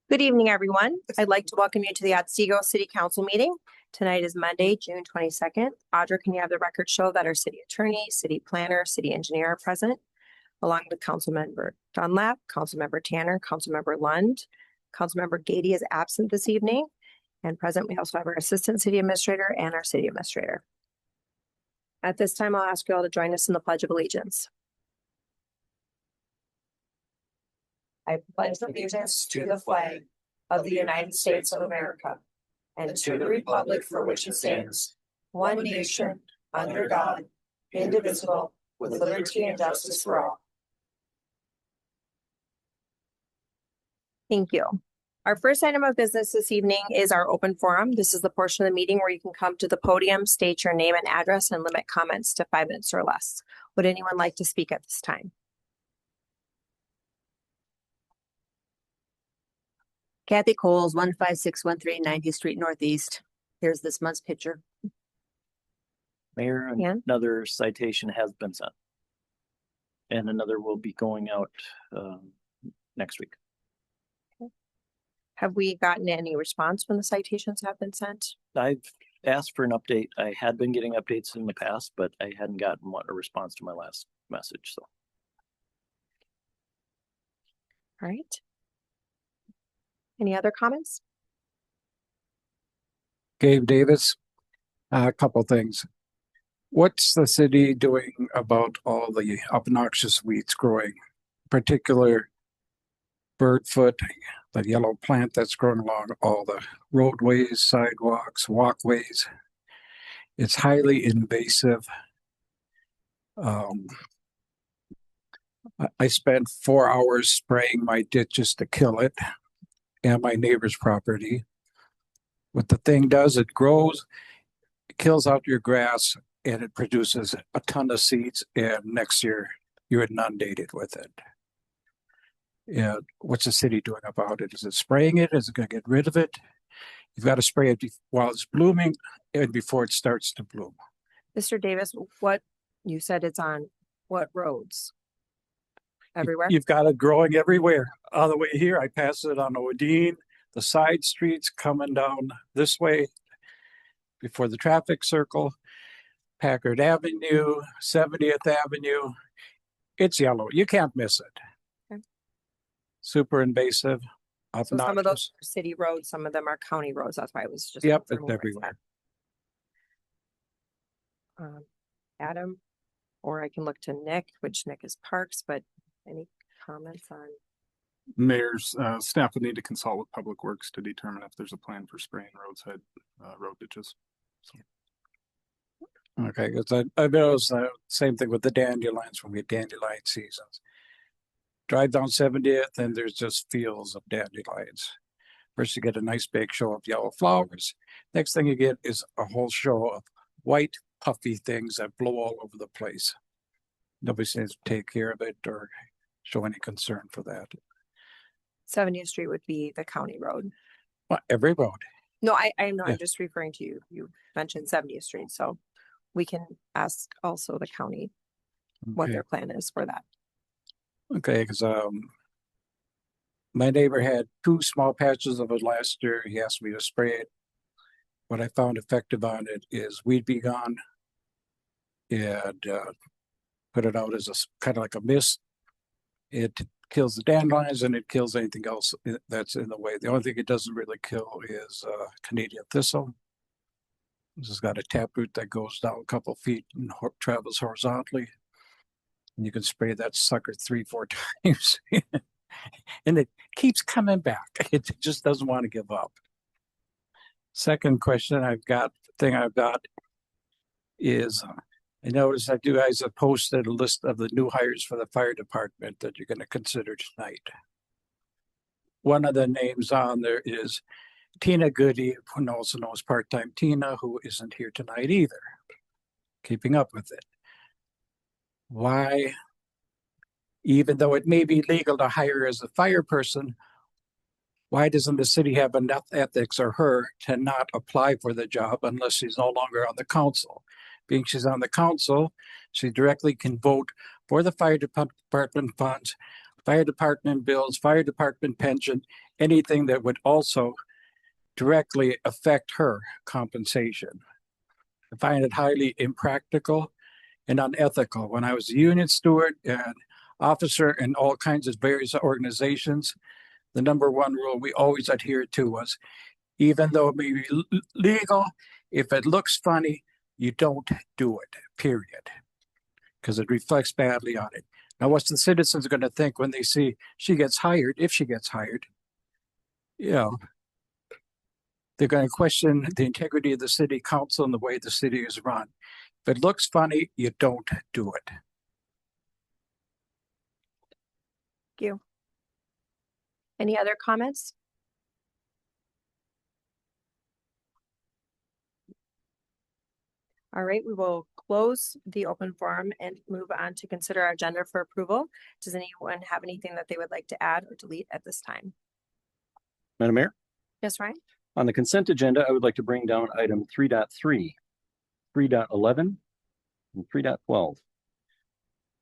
Good evening, everyone. I'd like to welcome you to the Otsego City Council meeting. Tonight is Monday, June 22nd. Audra, can you have the record show that our city attorney, city planner, city engineer are present, along with Councilmember Dunlap, Councilmember Tanner, Councilmember Lund. Councilmember Gady is absent this evening. And present, we also have our assistant city administrator and our city administrator. At this time, I'll ask you all to join us in the Pledge of Allegiance. I pledge allegiance to the flag of the United States of America and to the republic for which it stands, one nation, under God, indivisible, with liberty and justice for all. Thank you. Our first item of business this evening is our open forum. This is the portion of the meeting where you can come to the podium, state your name and address, and limit comments to 5 minutes or less. Would anyone like to speak at this time? Kathy Coles, 15613 90th Street Northeast. Here's this month's picture. Mayor, another citation has been sent. And another will be going out next week. Okay. Have we gotten any response when the citations have been sent? I've asked for an update. I had been getting updates in the past, but I hadn't gotten a response to my last message. So. All right. Any other comments? Gabe Davis, a couple things. What's the city doing about all the obnoxious weeds growing, particular birdfoot, the yellow plant that's growing along all the roadways, sidewalks, walkways? It's highly invasive. I spent 4 hours spraying my ditches to kill it and my neighbor's property. What the thing does, it grows, it kills out your grass, and it produces a ton of seeds, and next year you're inundated with it. And what's the city doing about it? Is it spraying it? Is it going to get rid of it? You've got to spray it while it's blooming and before it starts to bloom. Mr. Davis, what you said it's on what roads? Everywhere? You've got it growing everywhere. All the way here, I pass it on Odine, the side streets coming down this way before the traffic circle, Packard Avenue, 70th Avenue. It's yellow. You can't miss it. Okay. Super invasive. So some of those are city roads, some of them are county roads. That's why I was just. Yep, it's everywhere. Adam, or I can look to Nick, which Nick is Parks, but any comments on? Mayor's staff would need to consult with Public Works to determine if there's a plan for spraying roadside road ditches. So. Okay, because I noticed the same thing with the dandelions when we had dandelion seasons. Drive down 70th and there's just fields of dandelions. First you get a nice big show of yellow flowers. Next thing you get is a whole show of white puffy things that blow all over the place. Nobody seems to take care of it or show any concern for that. 70th Street would be the county road. Well, every road. No, I know. Yeah. I'm just referring to you. You mentioned 70th Street, so we can ask also the county what their plan is for that. Okay, because my neighbor had 2 small patches of it last year. He asked me to spray it. What I found effective on it is Weed Be Gone and put it out as a kind of like a mist. It kills the dandelions and it kills anything else that's in the way. The only thing it doesn't really kill is Canadian thistle. This has got a taproot that goes down a couple feet and travels horizontally. And you can spray that sucker 3-4 times. And it keeps coming back. It just doesn't want to give up. Second question I've got is, I noticed that you guys have posted a list of the new hires for the fire department that you're going to consider tonight. One of the names on there is Tina Goody, who also knows part-time Tina, who isn't here tonight either. Keeping up with it. Why, even though it may be legal to hire as a fire person, why doesn't the city have enough ethics or her to not apply for the job unless she's no longer on the council? Being she's on the council, she directly can vote for the fire department funds, fire department bills, fire department pension, anything that would also directly affect her compensation. I find it highly impractical and unethical. When I was a union steward and officer in all kinds of various organizations, the number one rule we always adhered to was, even though it may be legal, if it looks funny, you don't do it, period. Because it reflects badly on it. Now, what's the citizens going to think when they see she gets hired, if she gets hired? You know, they're going to question the integrity of the city council and the way the city is run. If it looks funny, you don't do it. Thank you. Any other comments? All right, we will close the open forum and move on to consider our agenda for approval. Does anyone have anything that they would like to add or delete at this time? Madam Mayor, Yes, Ryan? on the consent agenda, I would like to bring down item 3.3, 3.11, and 3.12.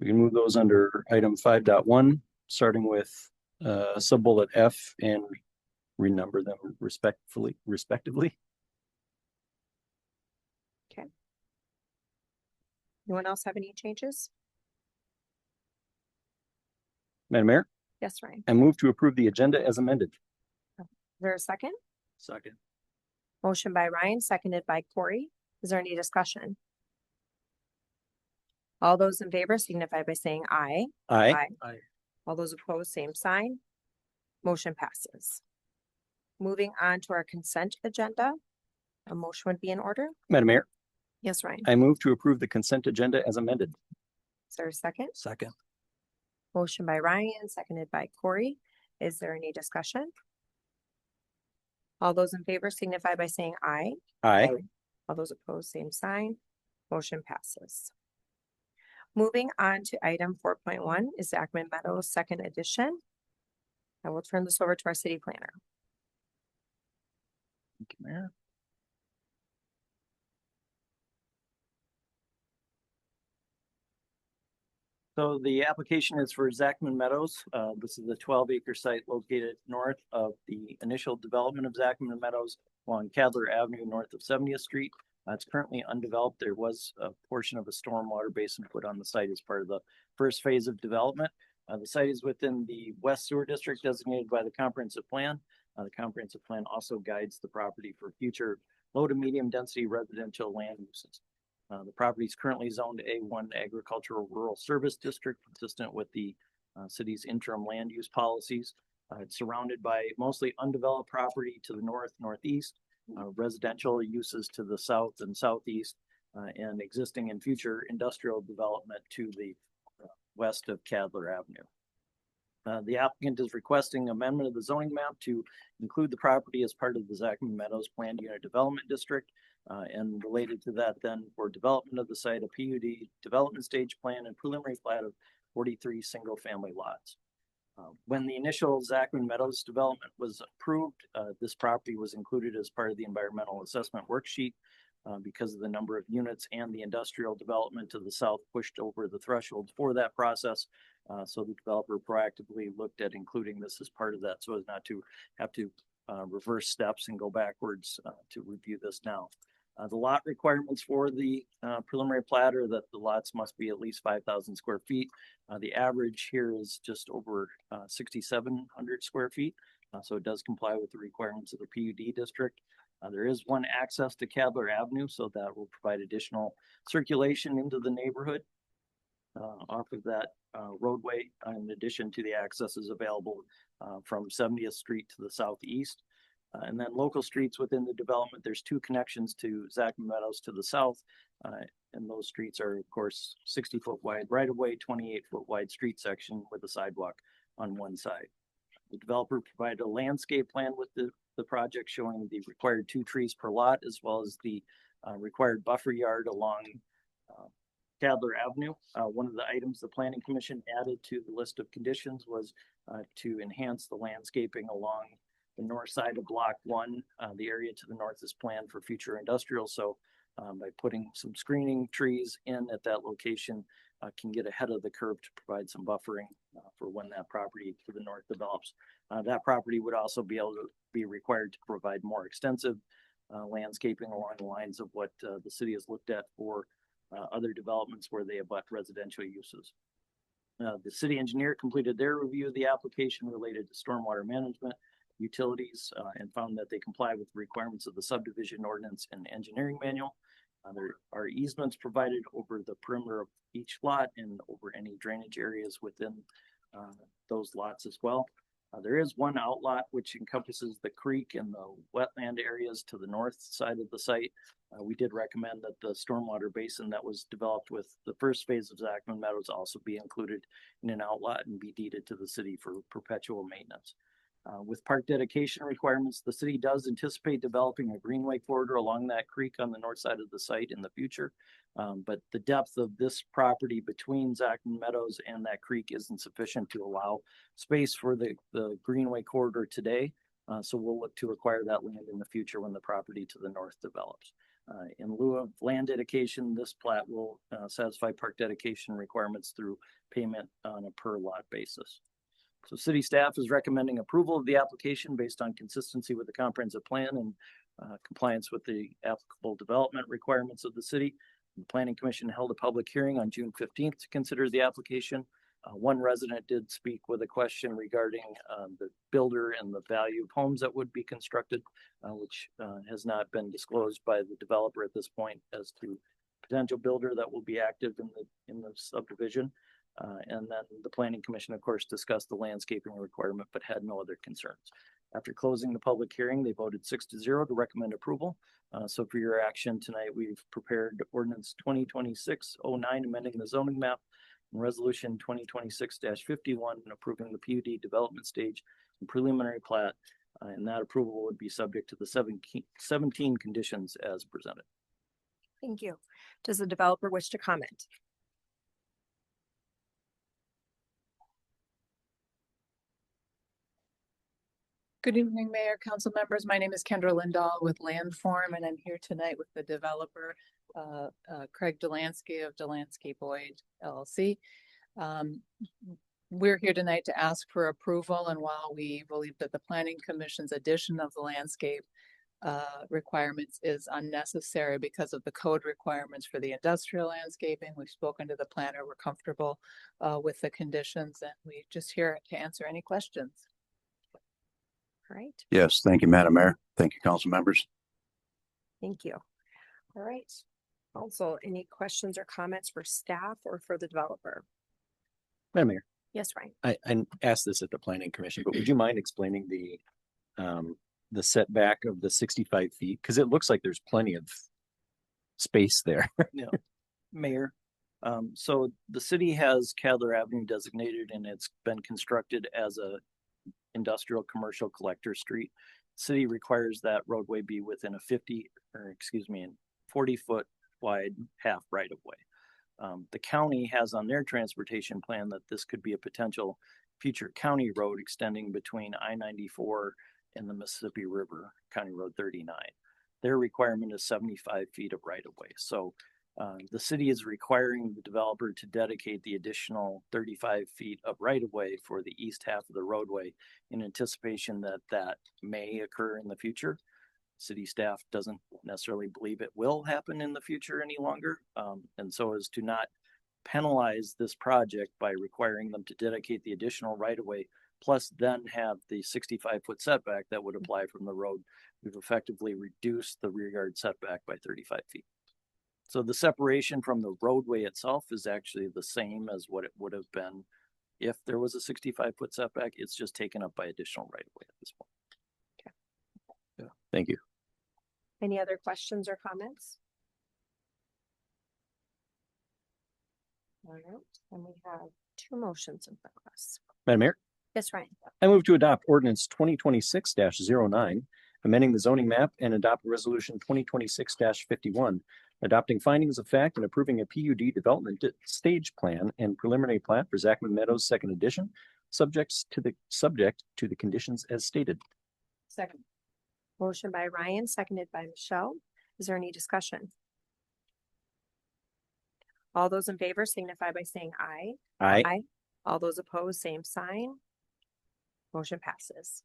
We can move those under item 5.1, starting with sub-bullet F and renumber them respectively. Okay. Anyone else have any changes? Madam Mayor, Yes, Ryan. I move to approve the agenda as amended. Is there a second? Second. Motion by Ryan, seconded by Corey. Is there any discussion? All those in favor signify by saying aye. Aye. All those opposed, same sign. Motion passes. Moving on to our consent agenda. A motion would be in order. Madam Mayor, Yes, Ryan. I move to approve the consent agenda as amended. Is there a second? Second. Motion by Ryan, seconded by Corey. Is there any discussion? All those in favor signify by saying aye. Aye. All those opposed, same sign. Motion passes. Moving on to item 4.1 is Zachman Meadows second edition. I will turn this over to our city planner. Thank you, Mayor. So the application is for Zachman Meadows. This is a 12-acre site located north of the initial development of Zachman Meadows along Cadler Avenue, north of 70th Street. It's currently undeveloped. There was a portion of a stormwater basin put on the site as part of the first phase of development. The site is within the West Sewer District designated by the comprehensive plan. The comprehensive plan also guides the property for future low to medium density residential land uses. The property is currently zoned A1 Agricultural Rural Service District, consistent with the city's interim land use policies. It's surrounded by mostly undeveloped property to the north, northeast, residential uses to the south and southeast, and existing and future industrial development to the west of Cadler Avenue. The applicant is requesting amendment of the zoning map to include the property as part of the Zachman Meadows Planned Unit Development District. And related to that, then for development of the site, a PUD development stage plan and preliminary plat of 43 single family lots. When the initial Zachman Meadows development was approved, this property was included as part of the environmental assessment worksheet because of the number of units and the industrial development to the south pushed over the threshold for that process. So the developer proactively looked at including this as part of that so as not to have to reverse steps and go backwards to review this now. The lot requirements for the preliminary plat are that the lots must be at least 5,000 square feet. The average here is just over 6,700 square feet. So it does comply with the requirements of the PUD district. There is one access to Cadler Avenue, so that will provide additional circulation into the neighborhood off of that roadway, in addition to the accesses available from 70th Street to the southeast. And then local streets within the development, there's two connections to Zachman Meadows to the south. And those streets are, of course, 60-foot wide right-of-way, 28-foot wide street section with a sidewalk on one side. The developer provided a landscape plan with the project showing the required 2 trees per lot, as well as the required buffer yard along Cadler Avenue. One of the items the Planning Commission added to the list of conditions was to enhance the landscaping along the north side of Block 1. The area to the north is planned for future industrial, so by putting some screening trees in at that location, can get ahead of the curve to provide some buffering for when that property to the north develops. That property would also be able to be required to provide more extensive landscaping along the lines of what the city has looked at for other developments where they abut residential uses. The city engineer completed their review of the application related to stormwater management, utilities, and found that they comply with the requirements of the subdivision ordinance and engineering manual. There are easements provided over the perimeter of each lot and over any drainage areas within those lots as well. There is one outlot which encompasses the creek and the wetland areas to the north side of the site. We did recommend that the stormwater basin that was developed with the first phase of Zachman Meadows also be included in an outlot and be deeded to the city for perpetual maintenance. With park dedication requirements, the city does anticipate developing a greenway corridor along that creek on the north side of the site in the future. But the depth of this property between Zachman Meadows and that creek isn't sufficient to allow space for the greenway corridor today. So we'll look to acquire that land in the future when the property to the north develops. In lieu of land dedication, this plat will satisfy park dedication requirements through payment on a per lot basis. So city staff is recommending approval of the application based on consistency with the comprehensive plan and compliance with the applicable development requirements of the city. The Planning Commission held a public hearing on June 15th to consider the application. One resident did speak with a question regarding the builder and the value of homes that would be constructed, which has not been disclosed by the developer at this point as to potential builder that will be active in the subdivision. And then the Planning Commission, of course, discussed the landscaping requirement, but had no other concerns. After closing the public hearing, they voted 6-0 to recommend approval. So for your action tonight, we've prepared ordinance 2026-09 amending the zoning map and resolution 2026-51 approving the PUD development stage and preliminary plat. And that approval would be subject to the 17 conditions as presented. Thank you. Does the developer wish to comment? Good evening, Mayor, council members. My name is Kendra Lindahl with Landform, and I'm here tonight with the developer, Craig Delansky of Delansky Boyd LLC. We're here tonight to ask for approval, and while we believe that the Planning Commission's addition of the landscape requirements is unnecessary because of the code requirements for the industrial landscaping, we've spoken to the planner. We're comfortable with the conditions, and we're just here to answer any questions. All right. Yes, thank you, Madam Mayor. Thank you, council members. Thank you. All right. Also, any questions or comments for staff or for the developer? Madam Mayor, Yes, Ryan. I asked this at the Planning Commission, but would you mind explaining the setback of the 65 feet? Because it looks like there's plenty of space there. Yeah, Mayor. So the city has Cadler Avenue designated and it's been constructed as a industrial commercial collector street. City requires that roadway be within a 40-foot wide half right of way. The county has on their transportation plan that this could be a potential future county road extending between I-94 and the Mississippi River, County Road 39. Their requirement is 75 feet of right of way. So the city is requiring the developer to dedicate the additional 35 feet of right of way for the east half of the roadway in anticipation that that may occur in the future. City staff doesn't necessarily believe it will happen in the future any longer. And so as to not penalize this project by requiring them to dedicate the additional right of way, plus then have the 65-foot setback that would apply from the road, we've effectively reduced the rear yard setback by 35 feet. So the separation from the roadway itself is actually the same as what it would have been if there was a 65-foot setback. It's just taken up by additional right of way at this point. Okay. Yeah, thank you. Any other questions or comments? All right, and we have two motions in front of us. Madam Mayor, Yes, Ryan. I move to adopt ordinance 2026-09, amending the zoning map and adopt resolution 2026-51, adopting findings of fact and approving a PUD development stage plan and preliminary plat for Zachman Meadows second edition, subject to the conditions as stated. Second. Motion by Ryan, seconded by Michelle. Is there any discussion? All those in favor signify by saying aye. Aye. Aye. All those opposed, same sign. Motion passes.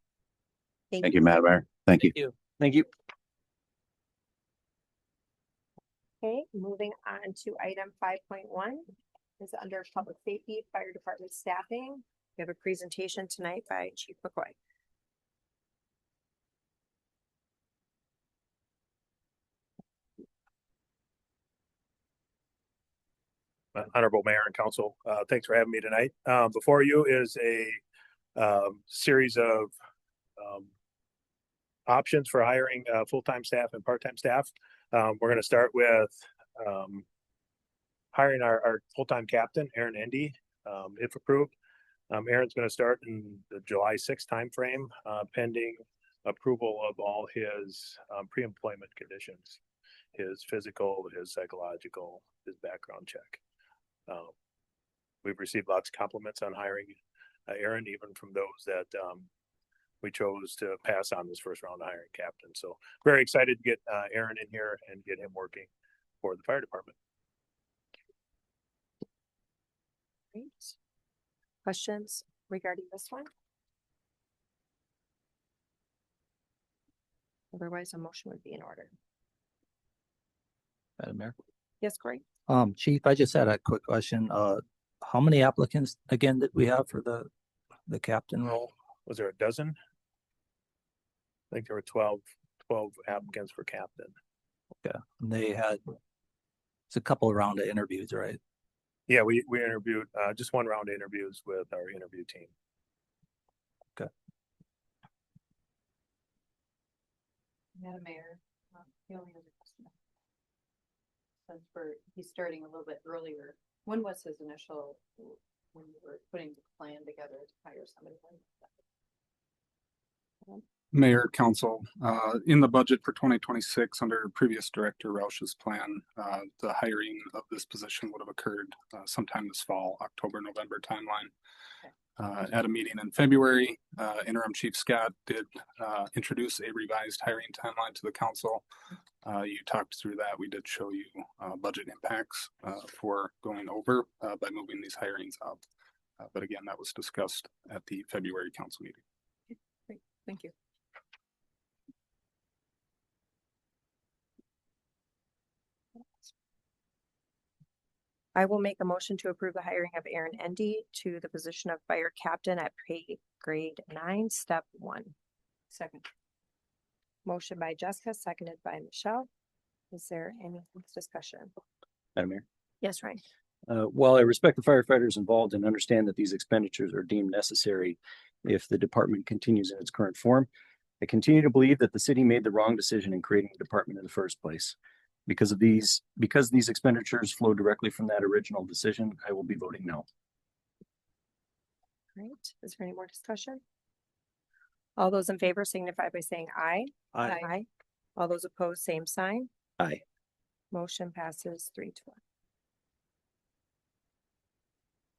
Thank you, Madam Mayor. Thank you. Thank you. Okay, moving on to item 5.1 is under public safety, fire department staffing. We have a presentation tonight by Chief McCoy. Honorable Mayor and Council, thanks for having me tonight. Before you is a series of options for hiring full-time staff and part-time staff. We're going to start with hiring our full-time captain, Aaron Endy, if approved. Aaron's going to start in the July 6th timeframe, pending approval of all his pre-employment conditions, his physical, his psychological, his background check. We've received lots of compliments on hiring Aaron, even from those that we chose to pass on this first round of hiring captain. So very excited to get Aaron in here and get him working for the fire department. Great. Questions regarding this one? Otherwise, a motion would be in order. Madam Mayor. Yes, Corey? Chief, I just had a quick question. How many applicants again did we have for the captain role? Was there a dozen? I think there were 12 applicants for captain. Okay, and they had, it's a couple of round of interviews, right? Yeah, we interviewed just one round of interviews with our interview team. Okay. Madam Mayor, the only other question. Since he's starting a little bit earlier, when was his initial, when you were putting the plan together to hire somebody? Mayor, Council, in the budget for 2026, under previous Director Roush's plan, the hiring of this position would have occurred sometime this fall, October, November timeline. At a meeting in February, Interim Chief Scott did introduce a revised hiring timeline to the council. You talked through that. We did show you budget impacts for going over by moving these hirings up. But again, that was discussed at the February council meeting. Great, thank you. I will make a motion to approve the hiring of Aaron Endy to the position of fire captain at pay grade 9, step 1. Second. Motion by Jessica, seconded by Michelle. Is there any discussion? Madam Mayor. Yes, Ryan. While I respect the firefighters involved and understand that these expenditures are deemed necessary if the department continues in its current form, I continue to believe that the city made the wrong decision in creating the department in the first place. Because these expenditures flow directly from that original decision, I will be voting no. Great. Is there any more discussion? All those in favor signify by saying aye. Aye. Aye. All those opposed, same sign. Aye. Motion passes 3-1.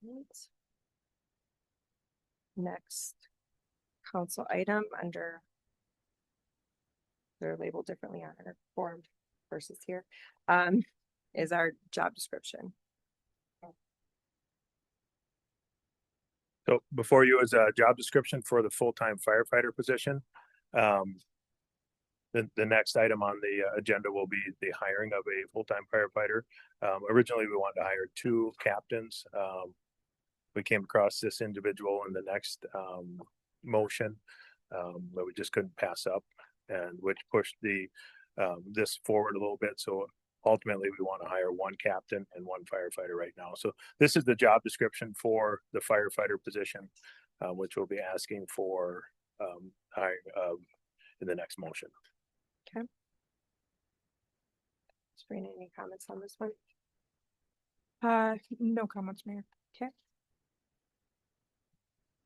Right. Next council item under, they're labeled differently on our form versus here, is our job description. So before you is a job description for the full-time firefighter position. The next item on the agenda will be the hiring of a full-time firefighter. Originally, we wanted to hire 2 captains. We came across this individual in the next motion that we just couldn't pass up, and which pushed this forward a little bit. So ultimately, we want to hire 1 captain and 1 firefighter right now. So this is the job description for the firefighter position, which we'll be asking for hiring in the next motion. Okay. Sabrina, any comments on this one? No comments, Mayor. Okay.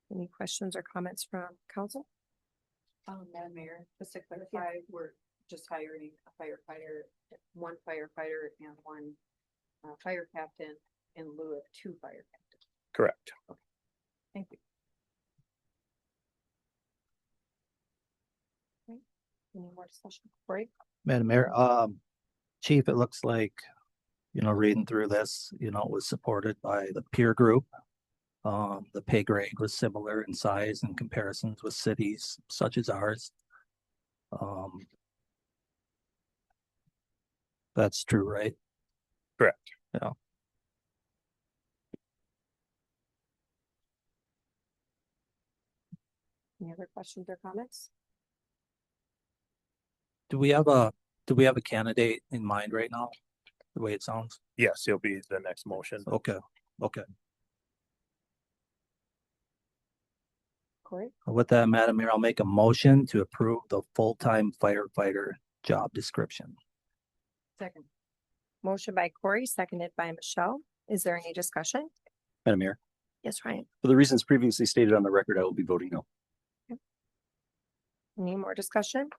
Any questions or comments from council? Madam Mayor, just to clarify, we're just hiring a firefighter, 1 firefighter and 1 fire captain in lieu of 2 fire captains. Correct. Okay. Thank you. Okay. Any more discussion? Corey? Madam Mayor, Chief, it looks like, reading through this, it was supported by the peer group. The pay grade was similar in size and comparisons with cities such as ours. That's true, right? Correct. Yeah. Any other questions or comments? Do we have a candidate in mind right now? The way it sounds? Yes, he'll be the next motion. Okay, okay. Corey, With that, Madam Mayor, I'll make a motion to approve the full-time firefighter job description. Second. motion by Corey, seconded by Michelle. Is there any discussion? Madam Mayor, Yes, Ryan. for the reasons previously stated on the record, I will be voting no. Any more discussion?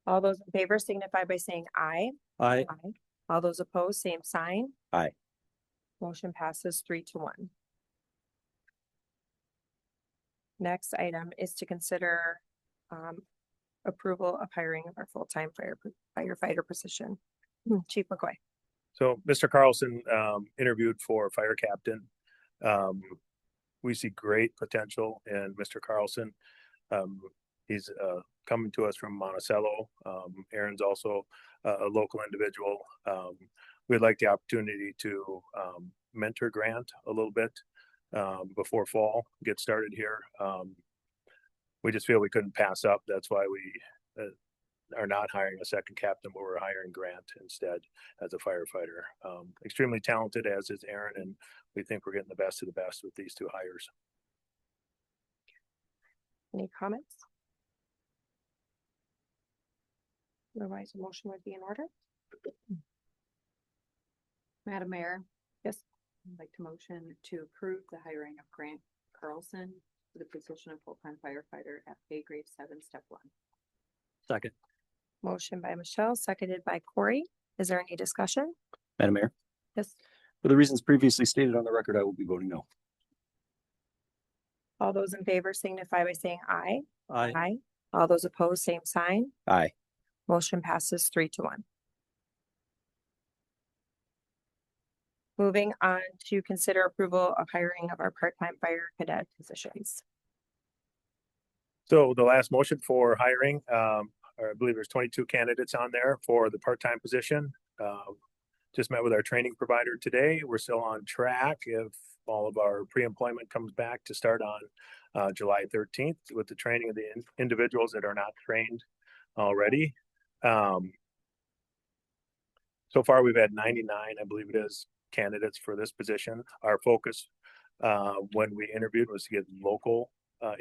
All those in favor signify by saying aye. Aye. Aye. All those opposed, same sign. Aye. Motion passes 3-1. Next item is to consider approval of hiring of our full-time firefighter position. Chief McCoy. So Mr. Carlson interviewed for fire captain. We see great potential in Mr. Carlson. He's coming to us from Monticello. Aaron's also a local individual. We'd like the opportunity to mentor Grant a little bit before fall, get started here. We just feel we couldn't pass up. That's why we are not hiring a second captain, but we're hiring Grant instead as a firefighter. Extremely talented, as is Aaron, and we think we're getting the best of the best with these two hires. Any comments? Otherwise, a motion would be in order. Madam Mayor, Yes. I'd like to motion to approve the hiring of Grant Carlson for the position of full-time firefighter at pay grade 7, step 1. Second. Motion by Michelle, seconded by Corey. Is there any discussion? Madam Mayor, Yes. for the reasons previously stated on the record, I will be voting no. All those in favor signify by saying aye. Aye. Aye. All those opposed, same sign. Aye. Motion passes 3-1. Moving on to consider approval of hiring of our part-time fire cadet positions. So the last motion for hiring, I believe there's 22 candidates on there for the part-time position. Just met with our training provider today. We're still on track if all of our pre-employment comes back to start on July 13th with the training of the individuals that are not trained already. So far, we've had 99, I believe it is, candidates for this position. Our focus when we interviewed was to get local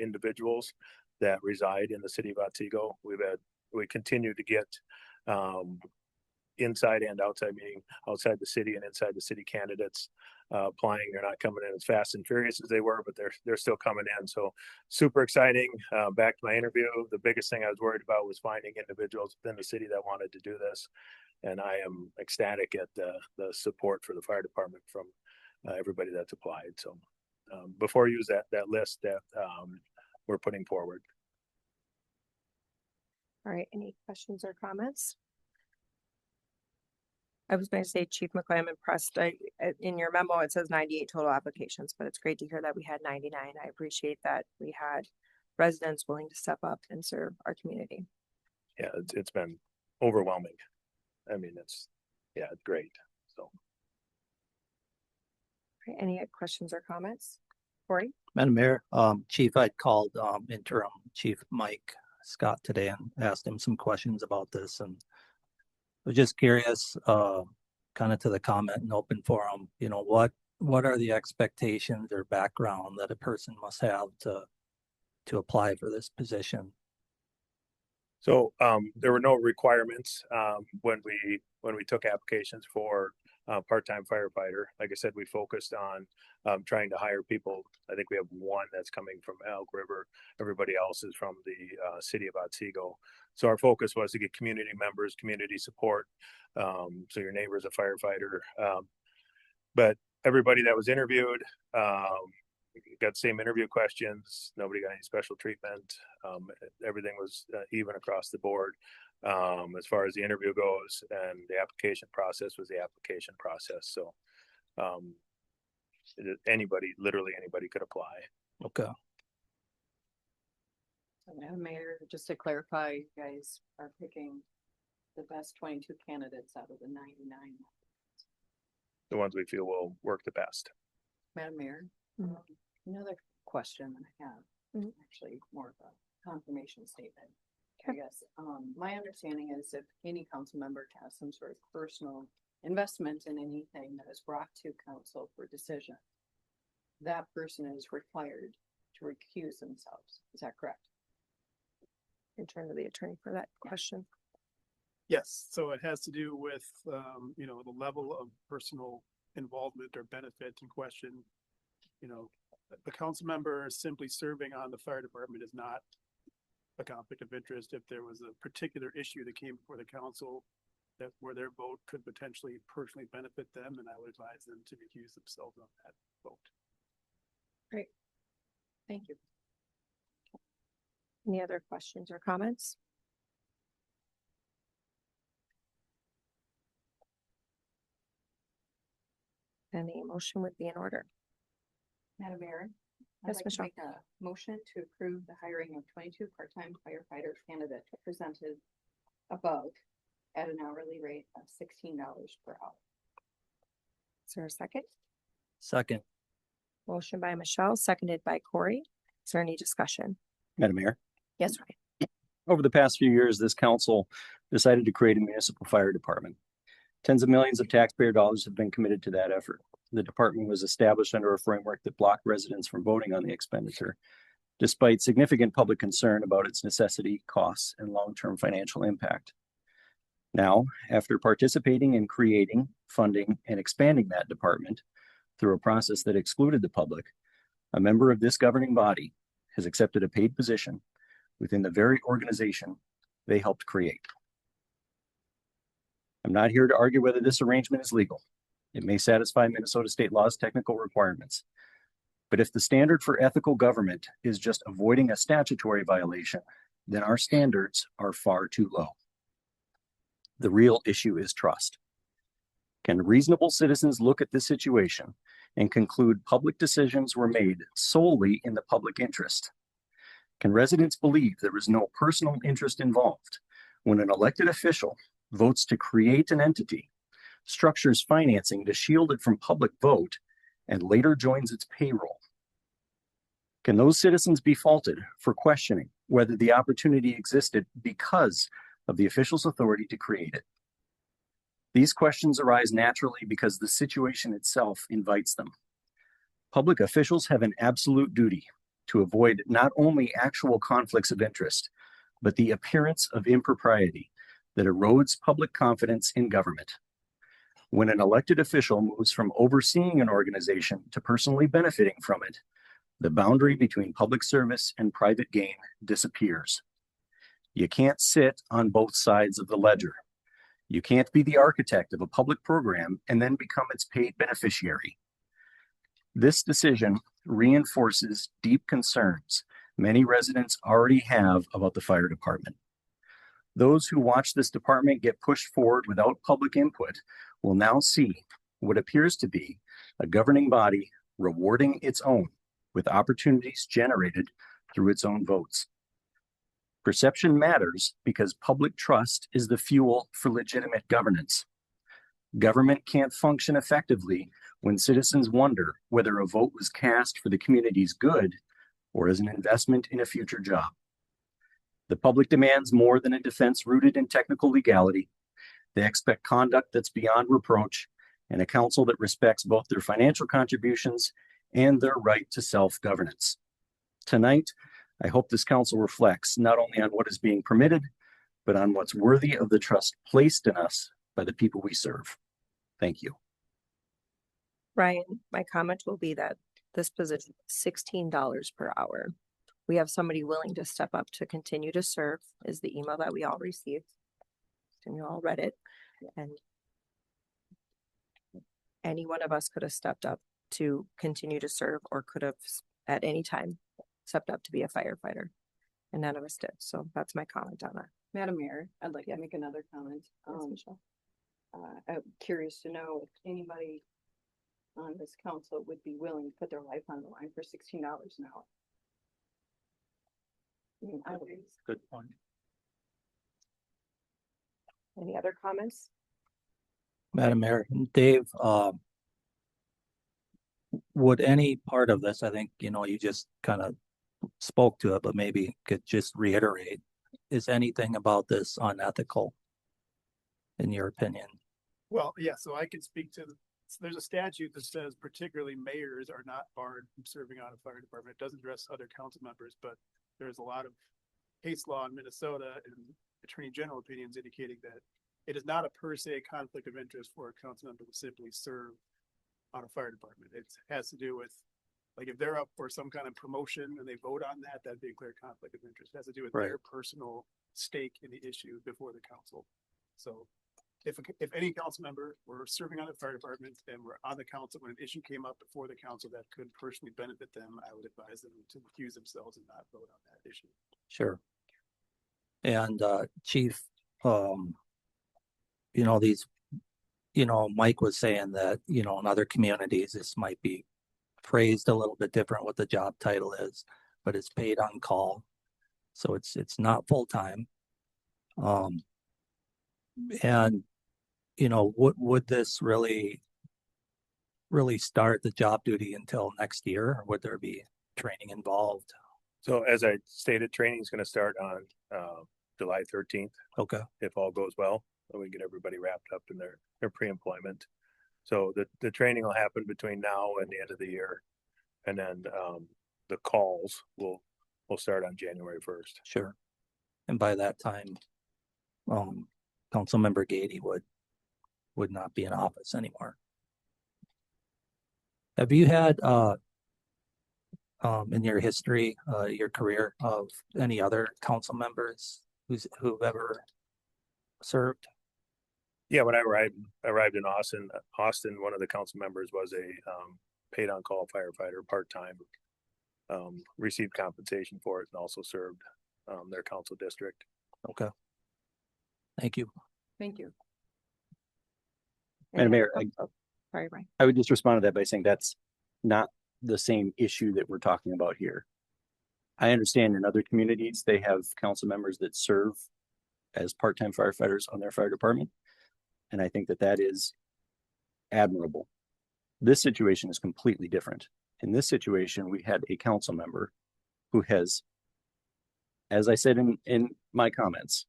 individuals that reside in the city of Otsego. We continue to get inside and outside, meaning outside the city and inside the city candidates applying. They're not coming in as fast and furious as they were, but they're still coming in. So super exciting. Back to my interview, the biggest thing I was worried about was finding individuals within the city that wanted to do this. And I am ecstatic at the support for the fire department from everybody that's applied. So before you use that list that we're putting forward. All right, any questions or comments? I was going to say, Chief McCoy, I'm impressed. In your memo, it says 98 total applications, but it's great to hear that we had 99. I appreciate that we had residents willing to step up and serve our community. Yeah, it's been overwhelming. I mean, it's great. So. All right, any questions or comments? Corey? Madam Mayor, Chief, I'd called interim Chief Mike Scott today and asked him some questions about this, and I was just curious, kind of to the comment and open forum, what are the expectations or background that a person must have to apply for this position? So there were no requirements when we took applications for part-time firefighter. Like I said, we focused on trying to hire people. I think we have one that's coming from Elk River. Everybody else is from the city of Otsego. So our focus was to get community members, community support. So your neighbor's a firefighter. But everybody that was interviewed got the same interview questions. Nobody got any special treatment. Everything was even across the board as far as the interview goes, and the application process was the application process. So Anybody, literally anybody could apply. Okay. So, Madam Mayor, just to clarify, you guys are picking the best 22 candidates out of the 99. The ones we feel will work the best. Madam Mayor, Mhm. another question that I have, Mhm. actually more of a confirmation statement. I guess, my understanding is if any council member has some sort of personal investment in anything that is brought to council for decision, that person is required to recuse themselves. Is that correct? In turn to the attorney for that question. Yes, so it has to do with, the level of personal involvement or benefit in question. A council member simply serving on the fire department is not a conflict of interest. If there was a particular issue that came before the council where their vote could potentially personally benefit them, then I would advise them to recuse themselves on that vote. Great. Thank you. Any other questions or comments? And the motion would be in order. Madam Mayor, I'd Yes, like to Michelle. make a motion to approve the hiring of 22 part-time firefighter candidates presented above at an hourly rate of $16 per hour. Is there a second? Second. Motion by Michelle, seconded by Corey. Is there any discussion? Madam Mayor, Yes, Ryan. over the past few years, this council decided to create a municipal fire department. Tens of millions of taxpayer dollars have been committed to that effort. The department was established under a framework that blocked residents from voting on the expenditure, despite significant public concern about its necessity, costs, and long-term financial impact. Now, after participating in creating, funding, and expanding that department through a process that excluded the public, a member of this governing body has accepted a paid position within the very organization they helped create. I'm not here to argue whether this arrangement is legal. It may satisfy Minnesota state law's technical requirements. But if the standard for ethical government is just avoiding a statutory violation, then our standards are far too low. The real issue is trust. Can reasonable citizens look at this situation and conclude public decisions were made solely in the public interest? Can residents believe there is no personal interest involved when an elected official votes to create an entity, structures financing to shield it from public vote, and later joins its payroll? Can those citizens be faulted for questioning whether the opportunity existed because of the official's authority to create it? These questions arise naturally because the situation itself invites them. Public officials have an absolute duty to avoid not only actual conflicts of interest, but the appearance of impropriety that erodes public confidence in government. When an elected official moves from overseeing an organization to personally benefiting from it, the boundary between public service and private gain disappears. You can't sit on both sides of the ledger. You can't be the architect of a public program and then become its paid beneficiary. This decision reinforces deep concerns many residents already have about the fire department. Those who watch this department get pushed forward without public input will now see what appears to be a governing body rewarding its own with opportunities generated through its own votes. Perception matters because public trust is the fuel for legitimate governance. Government can't function effectively when citizens wonder whether a vote was cast for the community's good or as an investment in a future job. The public demands more than a defense rooted in technical legality. They expect conduct that's beyond reproach and a council that respects both their financial contributions and their right to self-governance. Tonight, I hope this council reflects not only on what is being permitted, but on what's worthy of the trust placed in us by the people we serve. Thank you. Ryan, my comment will be that this position is $16 per hour. We have somebody willing to step up to continue to serve is the email that we all received. And you all read it. And any one of us could have stepped up to continue to serve or could have at any time stepped up to be a firefighter. And none of us did. So that's my comment on that. Madam Mayor, I'd like to make another comment. Yes, Michelle. I'm curious to know if anybody on this council would be willing to put their life on the line for $16 an hour. I mean, I would. Good point. Any other comments? Madam Mayor, Dave, would any part of this, I think, you just kind of spoke to it, but maybe could just reiterate, is anything about this unethical in your opinion? Well, yeah, so I can speak to, there's a statute that says particularly mayors are not barred from serving on a fire department. It doesn't address other council members, but there's a lot of case law in Minnesota and attorney general opinions indicating that it is not a per se conflict of interest for a council member to simply serve on a fire department. It has to do with, like, if they're up for some kind of promotion and they vote on that, that'd be a clear conflict of interest. It has to do with their personal stake in the issue before the council. So if any council member were serving on a fire department and were on the council when an issue came up before the council that could personally benefit them, I would advise them to recuse themselves and not vote on that issue. Sure. And Chief, Mike was saying that, in other communities, this might be phrased a little bit different what the job title is, but it's paid on call. So it's not full-time. And, would this really start the job duty until next year, or would there be training involved? So as I stated, training is going to start on July 13th. Okay. If all goes well, so we get everybody wrapped up in their pre-employment. So the training will happen between now and the end of the year. And then the calls will start on January 1st. Sure. And by that time, Councilmember Gady would not be in office anymore. Have you had in your history, your career, of any other council members who've ever served? Yeah, when I arrived in Austin, one of the council members was a paid on call firefighter, part-time, received compensation for it, and also served their council district. Okay. Thank you. Thank you. Madam Mayor, Sorry, Brian. I would just respond to that by saying that's not the same issue that we're talking about here. I understand in other communities, they have council members that serve as part-time firefighters on their fire department. And I think that is admirable. This situation is completely different. In this situation, we had a council member who has, as I said in my comments,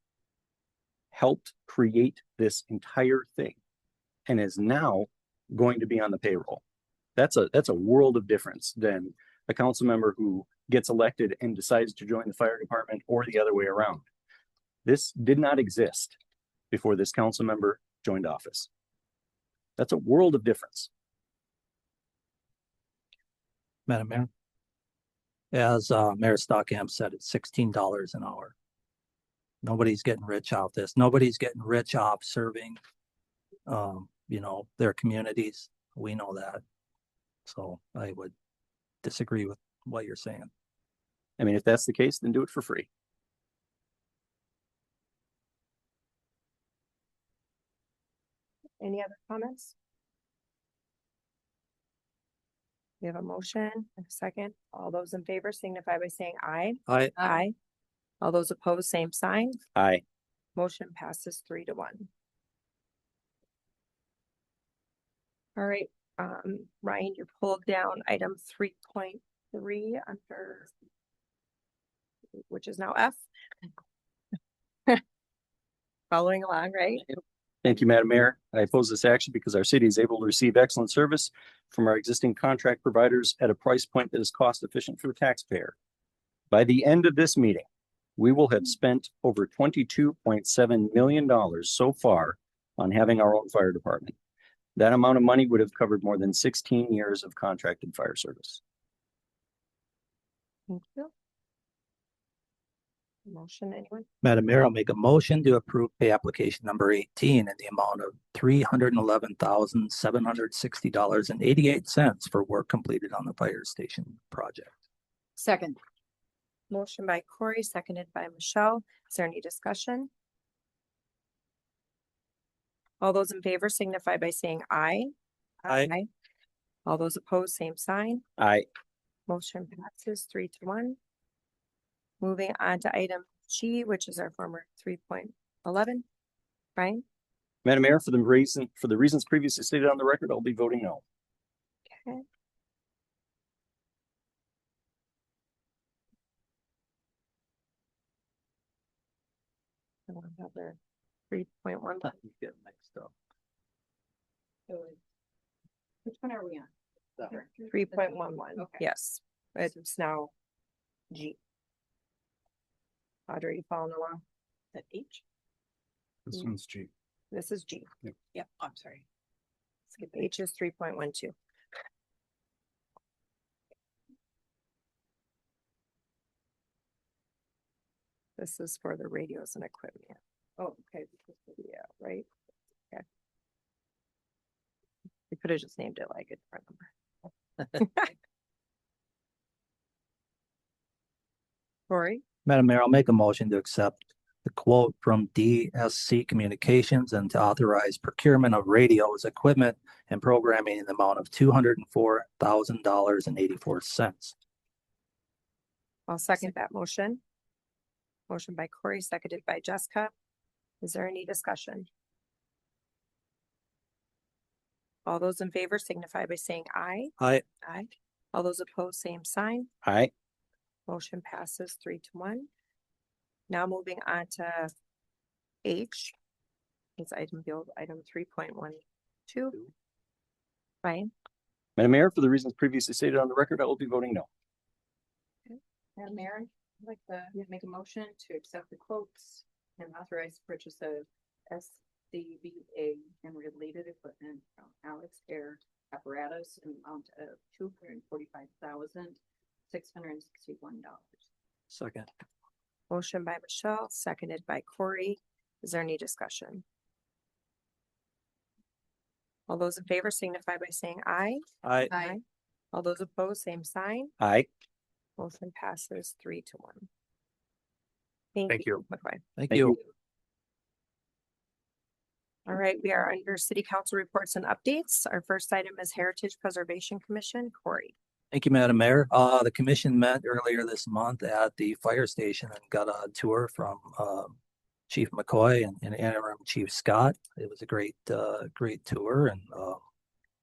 helped create this entire thing and is now going to be on the payroll. That's a world of difference than a council member who gets elected and decides to join the fire department, or the other way around. This did not exist before this council member joined office. That's a world of difference. Madam Mayor, as Mayor Stockham said, it's $16 an hour. Nobody's getting rich off this. Nobody's getting rich off serving, their communities. We know that. So I would disagree with what you're saying. I mean, if that's the case, then do it for free. Any other comments? We have a motion and a second. All those in favor signify by saying aye. Aye. Aye. All those opposed, same sign. Aye. Motion passes 3-1. All right, Ryan, you pulled down item 3.3 under, which is now F. Following along, right? Thank you, Madam Mayor. I oppose this action because our city is able to receive excellent service from our existing contract providers at a price point that is cost efficient for the taxpayer. By the end of this meeting, we will have spent over $22.7 million so far on having our own fire department. That amount of money would have covered more than 16 years of contracted fire service. Thank you. Motion, anyone? Madam Mayor, I'll make a motion to approve pay application number 18 in the amount of $311,760.88 for work completed on the fire station project. Second. Motion by Corey, seconded by Michelle. Is there any discussion? All those in favor signify by saying aye. Aye. All those opposed, same sign. Aye. Motion passes 3-1. Moving on to item G, which is our former 3.11. Brian? Madam Mayor, for the reasons previously stated on the record, I'll be voting no. Okay. I don't have their 3.1. You get mixed up. Which one are we on? 3.11. Okay. Yes, it's now G. Audrey, you following along? Is that H? This one's G. This is G. Yeah, I'm sorry. Skip H is 3.12. This is for the radios and equipment. Oh, okay. Yeah, right? Okay. We could have just named it like a different number. Corey? Madam Mayor, I'll make a motion to accept the quote from DSC Communications and to authorize procurement of radios, equipment, and programming in the amount of $204,000.84. I'll second that motion. Motion by Corey, seconded by Jessica. Is there any discussion? All those in favor signify by saying aye. Aye. Aye. All those opposed, same sign. Aye. Motion passes 3-1. Now moving on to H. It's item 3.12. Ryan? Madam Mayor, for the reasons previously stated on the record, I will be voting no. Madam Mayor, I'd like to make a motion to accept the quotes and authorize the purchase of SCBA and related equipment from Alex Air Apparatus in the amount of $245,661. Second. Motion by Michelle, seconded by Corey. Is there any discussion? All those in favor signify by saying aye. Aye. Aye. All those opposed, same sign. Aye. Motion passes 3-1. Thank you. McCoy. Thank Thank you. you. All right, we are under City Council reports and updates. Our first item is Heritage Preservation Commission. Corey. Thank you, Madam Mayor. The commission met earlier this month at the fire station and got a tour from Chief McCoy and interim Chief Scott. It was a great tour, and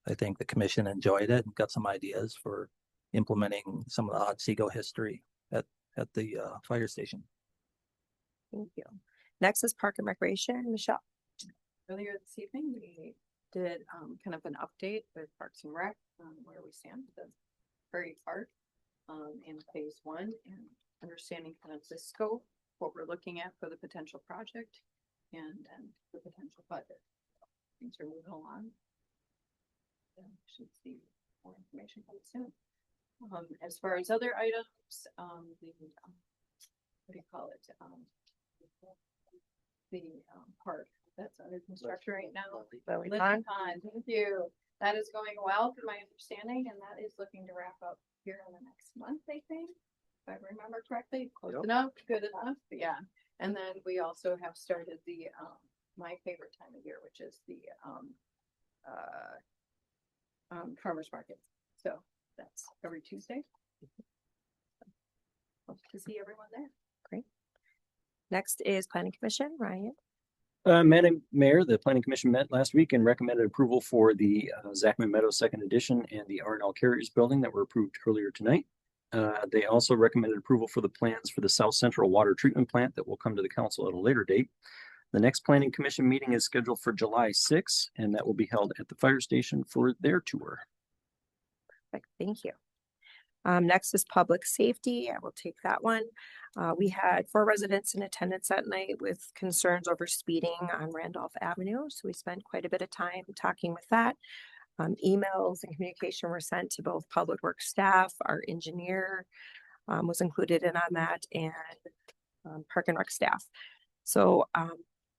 I think the commission enjoyed it and got some ideas for implementing some of the Otsego history at the fire station. Thank you. Next is Park and Recreation. Michelle. Earlier this evening, we did kind of an update with Parks and Rec on where we stand with the Prairie Park in phase 1 and understanding kind of the scope, what we're looking at for the potential project and the potential budget. Things are moving along. Should see more information coming soon. As far as other items, what do you call it? The park that's under construction right now. Lily Pond, Pond. thank you. That is going well from my understanding, and that is looking to wrap up here in the next month, I think. If I remember correctly, close enough, good enough, but yeah. And then we also have started the my favorite time of year, which is the farmers market. So that's every Tuesday. Hope to see everyone there. Great. Next is Planning Commission. Ryan. Madam Mayor, the Planning Commission met last week and recommended approval for the Zachman Meadows Second Edition and the R&L Carriers Building that were approved earlier tonight. They also recommended approval for the plans for the South Central Water Treatment Plant that will come to the council at a later date. The next Planning Commission meeting is scheduled for July 6th, and that will be held at the fire station for their tour. Perfect. Thank you. Next is Public Safety. I will take that one. We had 4 residents in attendance that night with concerns over speeding on Randolph Avenue. So we spent quite a bit of time talking with that. Emails and communication were sent to both Public Works staff. Our engineer was included in on that, and Park and Rec staff. So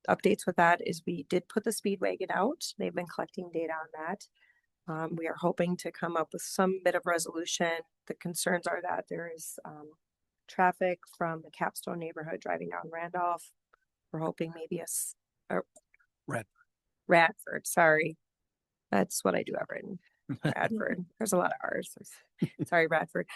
updates with that is we did put the speed wagon out. They've been collecting data on that. We are hoping to come up with some bit of resolution. The concerns are that there is traffic from the Capstone neighborhood driving down Randolph. We're hoping maybe Radford, sorry. That's what I do, Everett. Bradford. There's a lot of R's. Sorry, Bradford.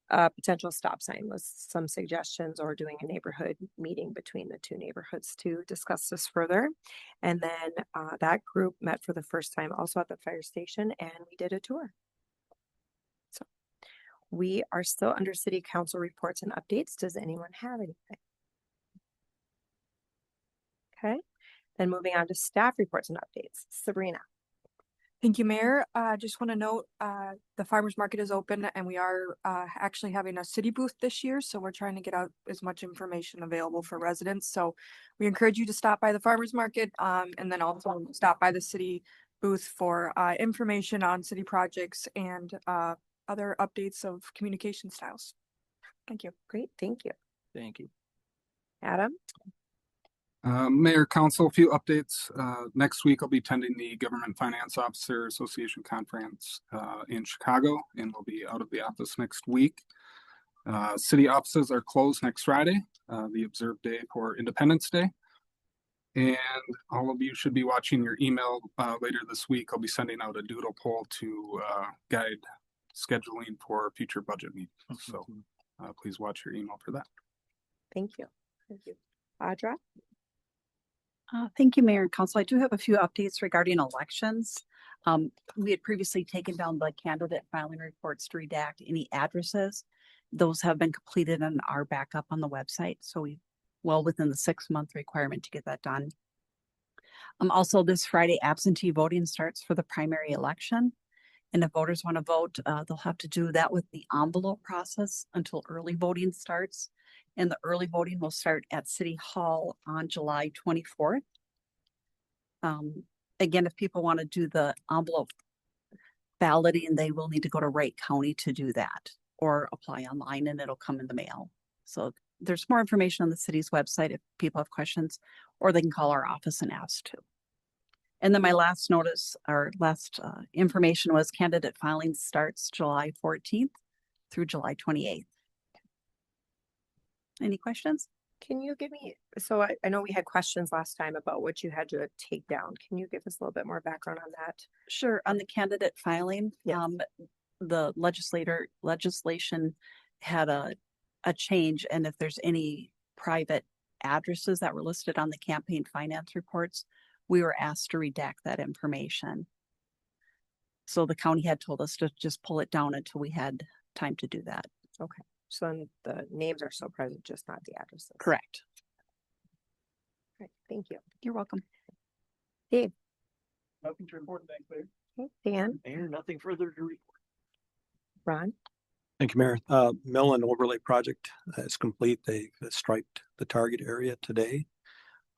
Potential stop sign was some suggestions, or doing a neighborhood meeting between the two neighborhoods to discuss this further. And then that group met for the first time also at the fire station, and we did a tour. So we are still under city council reports and updates. Does anyone have anything? Okay, then moving on to staff reports and updates. Sabrina. Thank you, Mayor. Just want to note, the farmer's market is open and we are actually having a city booth this year. So we're trying to get out as much information available for residents. So we encourage you to stop by the farmer's market and then also stop by the city booth for information on city projects and other updates of communication styles. Thank you. Great, thank you. Thank you. Adam? Mayor, Council, a few updates. Next week, I'll be attending the Government Finance Officer Association Conference in Chicago, and we'll be out of the office next week. City offices are closed next Friday, the observed day for Independence Day. And all of you should be watching your email later this week. I'll be sending out a doodle poll to guide scheduling for future budget meetings. So please watch your email for that. Thank you. Thank you. Audra? Thank you, Mayor and Council. I do have a few updates regarding elections. We had previously taken down the candidate filing reports to redact any addresses. Those have been completed and are back up on the website. So we well within the 6-month requirement to get that done. Also this Friday, absentee voting starts for the primary election. And if voters want to vote, they'll have to do that with the envelope process until early voting starts. And the early voting will start at City Hall on July 24th. Again, if people want to do the envelope balloting, they will need to go to Wright County to do that, or apply online and it'll come in the mail. So there's more information on the city's website if people have questions, or they can call our office and ask too. And then my last notice, or last information was candidate filing starts July 14th through July 28th. Any questions? Can you give me, so I know we had questions last time about what you had to take down. Can you give us a little bit more background on that? Sure. On the candidate filing, the legislation had a change, and if there's any private addresses that were listed on the campaign finance reports, we were asked to redact that information. So the county had told us to just pull it down until we had time to do that. Okay. So then the names are still present, just not the addresses. Correct. All right. Thank you. You're welcome. Dave? Nothing to report. Thanks, Mayor. Okay. Dan? Mayor, nothing further to report. Ron? Thank you, Mayor. Mill and overlay project is complete. They striped the target area today.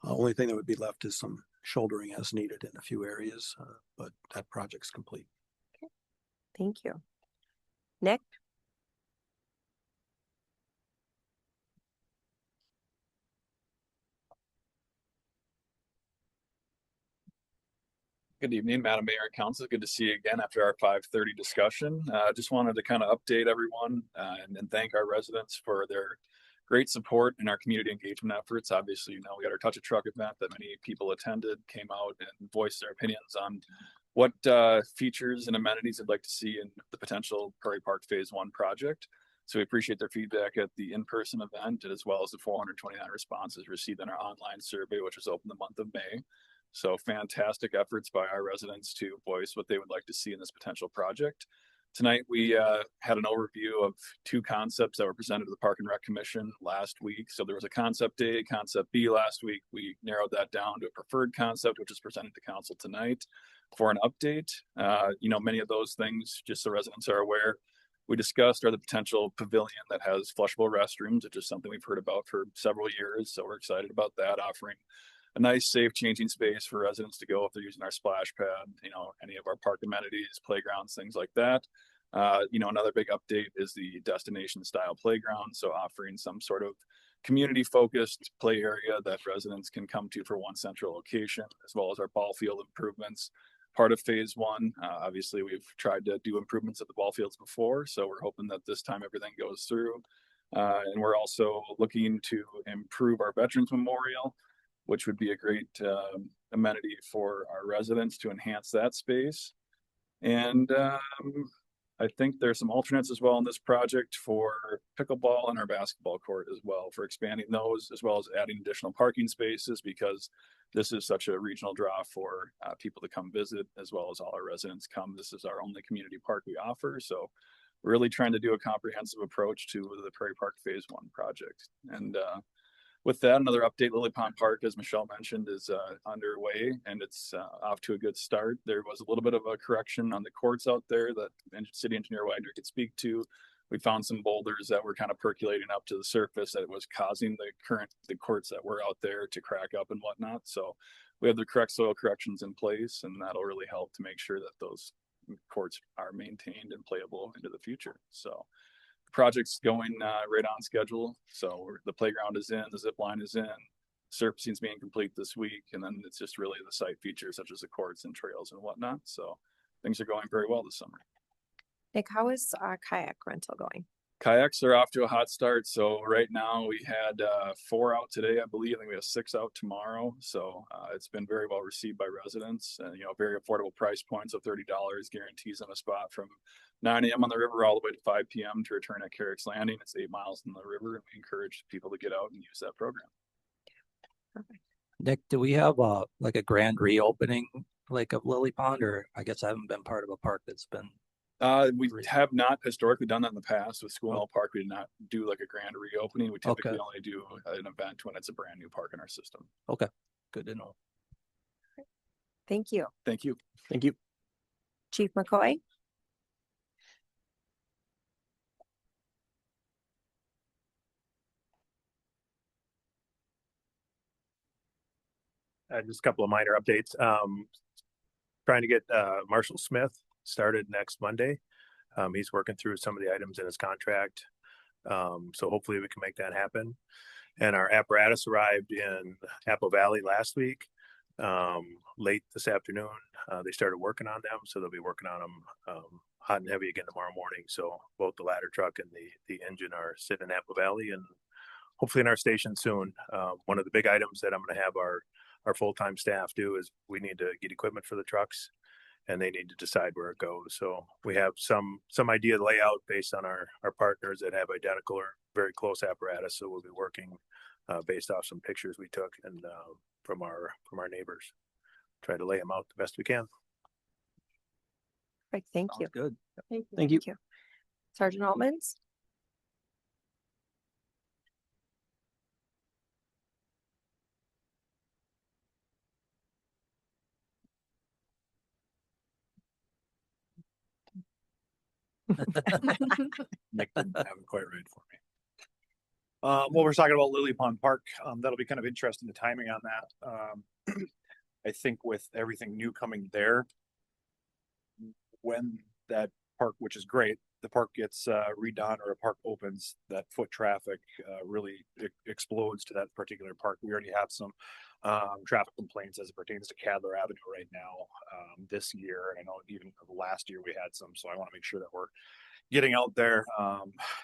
Only thing that would be left is some shouldering as needed in a few areas, but that project's complete. Okay. Thank you. Nick? Good evening, Madam Mayor and Council. Good to see you again after our 5:30 discussion. Just wanted to kind of update everyone and thank our residents for their great support in our community engagement efforts. Obviously, we got our Touch a Truck event that many people attended, came out and voiced their opinions on what features and amenities they'd like to see in the potential Prairie Park Phase 1 project. So we appreciate their feedback at the in-person event, as well as the 429 responses received in our online survey, which was open the month of May. So fantastic efforts by our residents to voice what they would like to see in this potential project. Tonight, we had an overview of 2 concepts that were presented to the Park and Rec Commission last week. So there was a concept A, concept B last week. We narrowed that down to a preferred concept, which is presented to council tonight for an update. Many of those things, just so residents are aware, we discussed are the potential pavilion that has flushable restrooms, which is something we've heard about for several years. So we're excited about that, offering a nice, safe changing space for residents to go if they're using our splash pad, any of our park amenities, playgrounds, things like that. Another big update is the destination style playground. So offering some sort of community focused play area that residents can come to for one central location, as well as our ball field improvements. Part of Phase 1, obviously we've tried to do improvements at the ball fields before, so we're hoping that this time everything goes through. And we're also looking to improve our Veterans Memorial, which would be a great amenity for our residents to enhance that space. And I think there's some alternates as well in this project for pickleball and our basketball court as well, for expanding those, as well as adding additional parking spaces, because this is such a regional draw for people to come visit, as well as all our residents come. This is our only community park we offer. So we're really trying to do a comprehensive approach to the Prairie Park Phase 1 project. And with that, another update, Lily Pond Park, as Michelle mentioned, is underway, and it's off to a good start. There was a little bit of a correction on the courts out there that City Engineer Wagner could speak to. We found some boulders that were kind of percolating up to the surface that was causing the courts that were out there to crack up and whatnot. So we have the correct soil corrections in place, and that'll really help to make sure that those courts are maintained and playable into the future. So project's going right on schedule. So the playground is in, the zip line is in, surfacing's being complete this week, and then it's just really the site features such as the courts and trails and whatnot. So things are going very well this summer. Nick, how is kayak rental going? Kayaks are off to a hot start. So right now we had 4 out today, I believe. I think we have 6 out tomorrow. So it's been very well received by residents, and very affordable price points of $30 guarantees them a spot from 9 a.m. on the river all the way to 5 p.m. to return at Carrick's Landing. It's 8 miles from the river, and we encourage people to get out and use that program. Perfect. Nick, do we have like a grand reopening like of Lily Pond, or I guess I haven't been part of a park that's been. We have not historically done that in the past with School Hill Park. We did not do like a grand reopening. We typically only do an event when it's a brand new park in our system. Okay, good to know. Thank you. Thank you. Thank you. Chief McCoy? Just a couple of minor updates. Trying to get Marshall Smith started next Monday. He's working through some of the items in his contract. So hopefully we can make that happen. And our apparatus arrived in Apple Valley last week, late this afternoon. They started working on them, so they'll be working on them hot and heavy again tomorrow morning. So both the ladder truck and the engine are sitting in Apple Valley, and hopefully in our station soon. One of the big items that I'm going to have our full-time staff do is we need to get equipment for the trucks, and they need to decide where it goes. So we have some idea of the layout based on our partners that have identical or very close apparatus. So we'll be working based off some pictures we took and from our neighbors, try to lay them out the best we can. Right, thank you. Good. Thank you. Thank you. Sergeant Altmans? Nick didn't have it quite right for me. Well, we're talking about Lily Pond Park. That'll be kind of interesting, the timing on that. I think with everything new coming there, when that park, which is great, the park gets redone or a park opens, that foot traffic really explodes to that particular park. We already have some traffic complaints as it pertains to Cadler Avenue right now this year. And I know even last year we had some, so I want to make sure that we're getting out there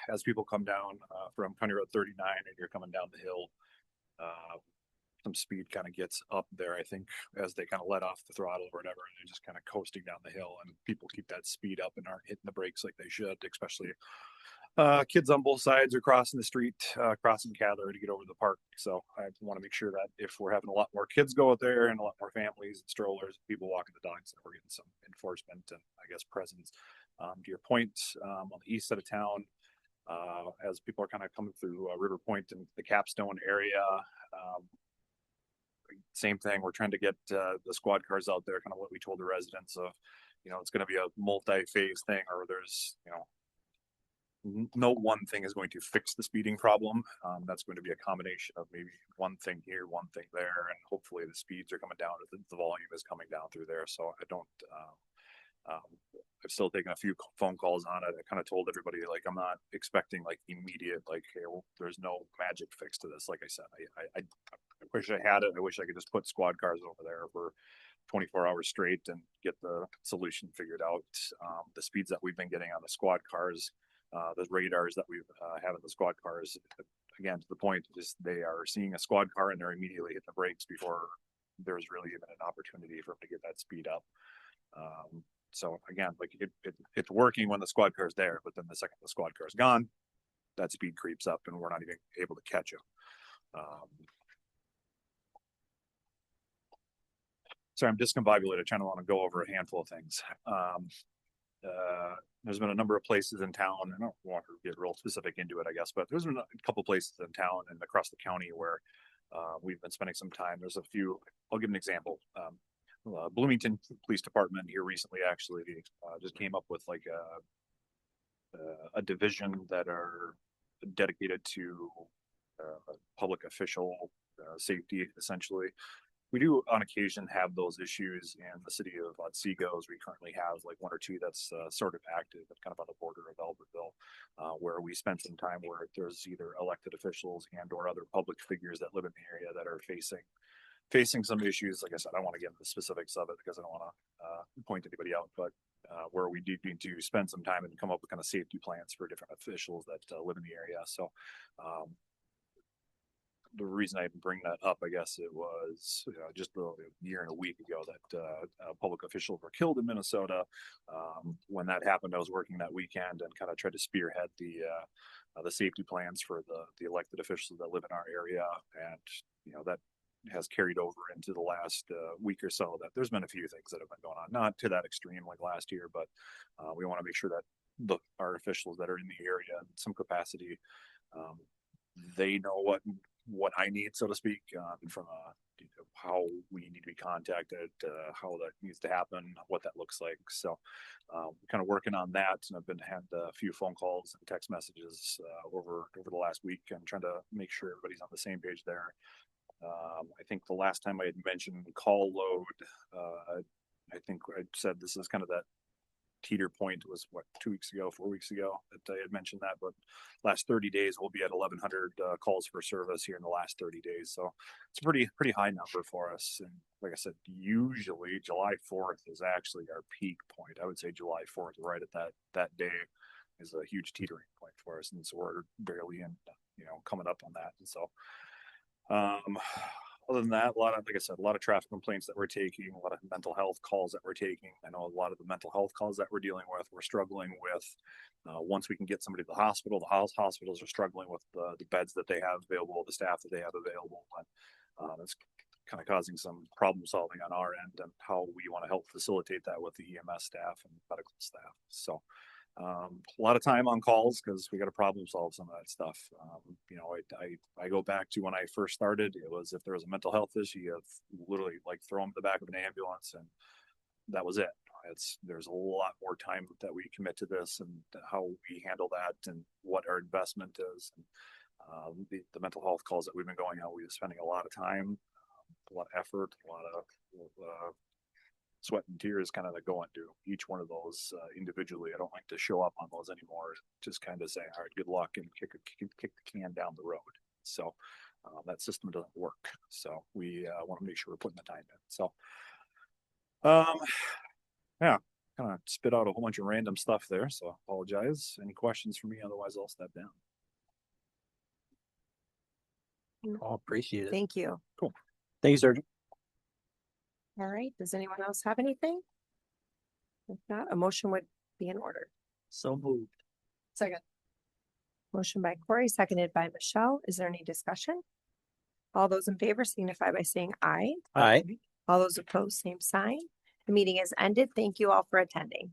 as people come down from County Road 39 and you're coming down the hill. Some speed kind of gets up there, I think, as they kind of let off the throttle or whatever, and they're just kind of coasting down the hill, and people keep that speed up and aren't hitting the brakes like they should, especially kids on both sides are crossing the street, crossing Cadler to get over the park. So I want to make sure that if we're having a lot more kids go out there and a lot more families and strollers, people walking the dogs, that we're getting some enforcement and I guess presence. To your point, on the east side of town, as people are kind of coming through River Point and the Capstone area, same thing. We're trying to get the squad cars out there, kind of what we told the residents of, it's going to be a multi-phase thing, or there's, no one thing is going to fix the speeding problem. That's going to be a combination of maybe one thing here, one thing there, and hopefully the speeds are coming down, the volume is coming down through there. So I don't, I've still taken a few phone calls on it. I kind of told everybody, like, I'm not expecting like immediate, like, hey, well, there's no magic fix to this. Like I said, I wish I had it. I wish I could just put squad cars over there for 24 hours straight and get the solution figured out. The speeds that we've been getting on the squad cars, the radars that we have in the squad cars, again, to the point is they are seeing a squad car and they're immediately hitting the brakes before there's really even an opportunity for them to get that speed up. So again, like it's working when the squad car is there, but then the second the squad car is gone, that speed creeps up and we're not even able to catch them. Sorry, I'm discombobulated, trying to want to go over a handful of things. There's been a number of places in town, and I don't want to get real specific into it, I guess, but there's been a couple places in town and across the county where we've been spending some time. There's a few, I'll give an example. Bloomington Police Department here recently actually just came up with like a division that are dedicated to public official safety, essentially. We do on occasion have those issues in the city of Otsego. We currently have like one or two that's sort of active and kind of on the border of Albertville, where we spend some time where there's either elected officials and or other public figures that live in the area that are facing some issues. Like I said, I don't want to get into the specifics of it because I don't want to point anybody out, but where we do need to spend some time and come up with kind of safety plans for different officials that live in the area. So the reason I bring that up, I guess it was just a year and a week ago that public officials were killed in Minnesota. When that happened, I was working that weekend and kind of tried to spearhead the safety plans for the elected officials that live in our area, and that has carried over into the last week or so. That there's been a few things that have been going on, not to that extreme like last year, but we want to make sure that our officials that are in the area in some capacity, they know what I need, so to speak, from how we need to be contacted, how that needs to happen, what that looks like. So kind of working on that, and I've had a few phone calls and text messages over the last week and trying to make sure everybody's on the same page there. I think the last time I had mentioned call load, I think I said this is kind of that teeter point was 4 weeks ago that I had mentioned that, but last 30 days we'll be at 1,100 calls for service here in the last 30 days. So it's a pretty high number for us. And like I said, usually July 4th is actually our peak point. I would say July 4th, right at that day, is a huge teetering point for us. And so we're barely in, coming up on that. And so, other than that, like I said, a lot of traffic complaints that we're taking, a lot of mental health calls that we're taking. I know a lot of the mental health calls that we're dealing with, we're struggling with. Once we can get somebody to the hospital, hospitals are struggling with the beds that they have available, the staff that they have available. And it's kind of causing some problem solving on our end and how we want to help facilitate that with the EMS staff and medical staff. So a lot of time on calls because we got to problem solve some of that stuff. I go back to when I first started. It was if there was a mental health issue, you literally like throw them in the back of an ambulance, and that was it. There's a lot more time that we commit to this and how we handle that and what our investment is. And the mental health calls that we've been going on, we've been spending a lot of time, a lot of effort, a lot of sweat and tears kind of that go into each one of those individually. I don't like to show up on those anymore. Just kind of say, all right, good luck, and kick the can down the road. So that system doesn't work. So we want to make sure we're putting the time in. So yeah, kind of spit out a whole bunch of random stuff there. So I apologize. Any questions for me? Otherwise, I'll step down. I'll appreciate it. Thank you. Cool. Thank you, Sergeant. All right. Does anyone else have anything? If not, a motion would be in order. So moved. Second. Motion by Corey, seconded by Michelle. Is there any discussion? All those in favor signify by saying aye. Aye. All those opposed, same sign. The meeting is ended. Thank you all for attending.